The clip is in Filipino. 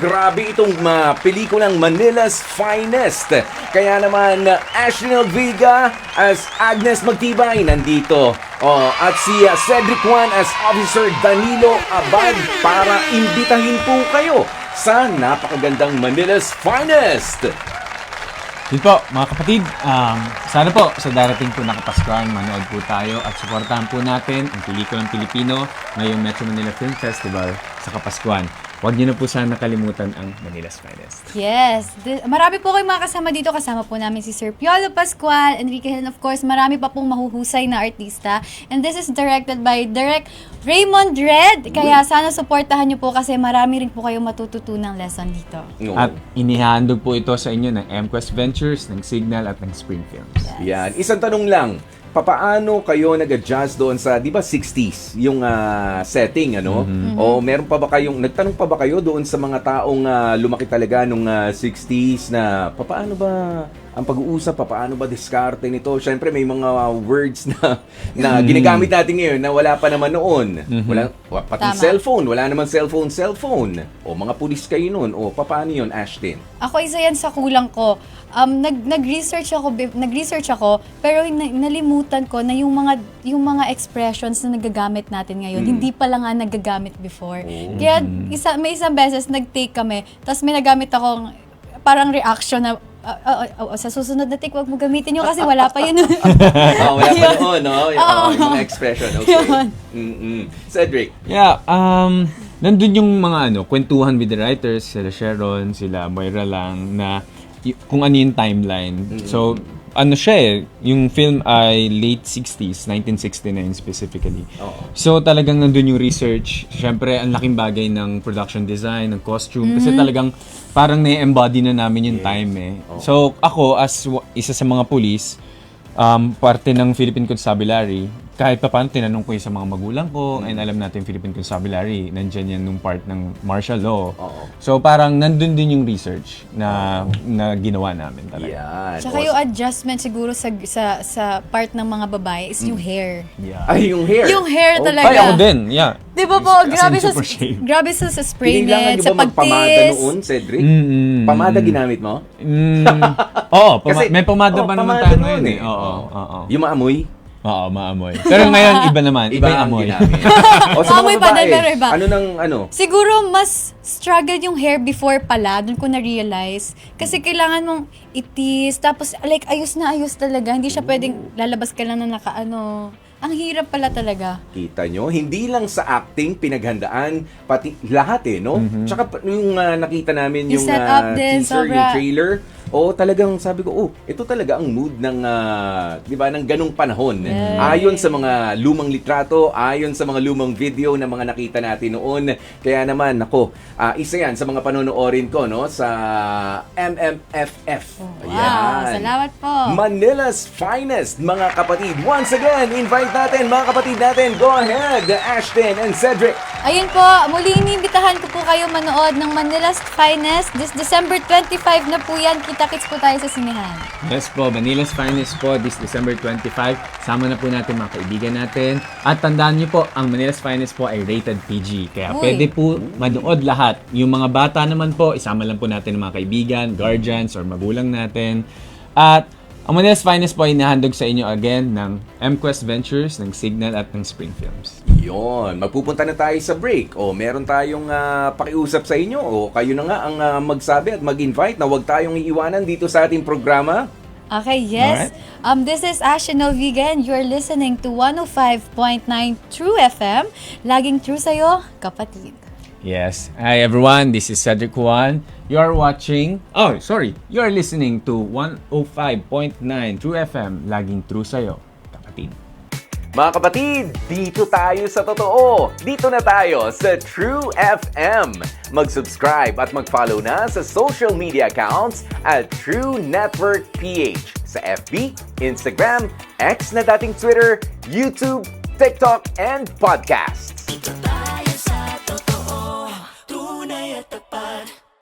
Grabe itong pelikulang Manila's Finest. Kaya naman, Ashley Vega as Agnes Magtibay nandito. At si Cedric Juan as Officer Danilo Abad para imbitahin po kayo sa napakagandang Manila's Finest. Yun po, mga kapatid, sana po sa darating po na Kapaskuhan, manood po tayo at suportahan po natin ang pelikulang Pilipino ngayong Metro Manila Film Festival sa Kapaskuhan. Huwag niyo na po sana nakalimutan ang Manila's Finest. Yes. Marami po kayong mga kasama dito. Kasama po namin si Sir Piolo Pascual, Enrique and of course, marami pa pong mahuhusay na artista. And this is directed by Direk Raymond Red. Kaya sana suportahan niyo po kasi marami rin po kayong matututunang lesson dito. At inihahandog po ito sa inyo ng MQuest Ventures, ng Signal at ng Spring Films. Yan. Isang tanong lang. Papaano kayo nag-adjust doon sa, di ba, 60s yung setting, ano? O meron pa ba kayong, nagtanong pa ba kayo doon sa mga taong lumaki talaga nung 60s na papaano ba ang pag-uusap, papaano ba diskarte nito? Siyempre may mga words na ginagamit natin ngayon na wala pa naman noon. Pati Tama. cellphone, wala naman cellphone. O mga pulis kayo noon. O papaano yun, Ashton? Ako isa yan sa kulang ko. Nag-research ako pero nalimutan ko na yung mga expressions na nagagamit natin ngayon hindi pa lang nga nagagamit before. Kaya may isang beses nag-take kami, tapos may nagamit akong parang reaction na sa susunod na take, wag mo gamitin yun kasi wala pa yun. Wala pa noon, no? Yung mga expression. Okay. Cedric? Yeah, nandun yung mga kwentuhan with the writers, sila Sharon, sila Moira lang, na kung ano yung timeline. So, siya yung film ay late 60s, 1969 specifically. So, talagang nandun yung research. Siyempre, ang laking bagay ng production design, ng costume. Kasi talagang parang na-embody na namin yung time eh. So, ako as isa sa mga police, parte ng Philippine Constabulary, kahit pa paano tinanong ko yung sa mga magulang ko, and alam natin Philippine Constabulary, nandyan yan nung part ng martial law. So parang nandun din yung research na ginawa namin talaga. Yan. Tsaka yung adjustment siguro sa part ng mga babae is yung hair. Yeah. Ay, yung hair. Yung hair talaga. Ay, ako din, yeah. Di ba po, As in, grabe super shave. sa spray Kailangan net, nyo sa ba magpamada pagtis. noon, Cedric? Pamada ginamit mo? Oo, Kasi- may pamada pa naman pamada tayo noon ngayon eh. Oo. Yung maamoy? Oo, maamoy. Pero ngayon, iba naman. Iba yung ang amoy. ginamit. O sa Maamoy mga pa babae, din, pero iba. ano? Siguro mas struggle yung hair before pala, doon ko na-realize. Kasi kailangan mong itis, tapos like ayos na ayos talaga. Hindi siya pwedeng lalabas ka lang na Ang hirap pala talaga. Kita nyo, hindi lang sa acting pinaghandaan, pati lahat no? Tsaka yung nakita namin Yung yung setup din, teaser, sobra. yung trailer, talagang sabi ko, ito talaga ang mood ng, di ba, ng ganong panahon. Yes. Ayon sa mga lumang litrato, ayon sa mga lumang video na mga nakita natin noon. Kaya naman, isa yan sa mga panonoodin ko, no? Sa MMFF. Wow, salamat po. Manila's Finest, mga kapatid. Once again, invite natin, mga kapatid natin. Go ahead, Ashton and Cedric. Ayun po, muli iniimbitahan ko po kayo manood ng Manila's Finest. This December 25 na po yan. Kita-kits po tayo sa sinehan. Yes po, Manila's Finest po this December 25. Sama na po natin mga kaibigan natin. At tandaan niyo po, ang Manila's Finest po ay rated PG. Kaya Uy. pwede po manood lahat. Yung mga bata naman po, isama lang po natin ng mga kaibigan, guardians, or magulang natin. At ang Manila's Finest po ay nahandog sa inyo again ng MQuest Ventures, ng Signal at ng Spring Films. Yun, magpupunta na tayo sa break. Meron tayong pakiusap sa inyo. Kayo na nga ang magsabi at mag-invite na huwag tayong iiwanan dito sa ating programa. Okay, yes. This is Asha Noviga and you're listening to 105.9 True FM. Laging true sa'yo, kapatid. Yes. Hi everyone, this is Cedric Juan. You are listening to 105.9 True FM, laging true sa'yo, kapatid. Mga kapatid, dito tayo sa totoo. Dito na tayo sa True FM. Mag-subscribe at mag-follow na sa social media accounts at True Network PH sa FB, Instagram, X na dating Twitter, YouTube, TikTok, and podcasts.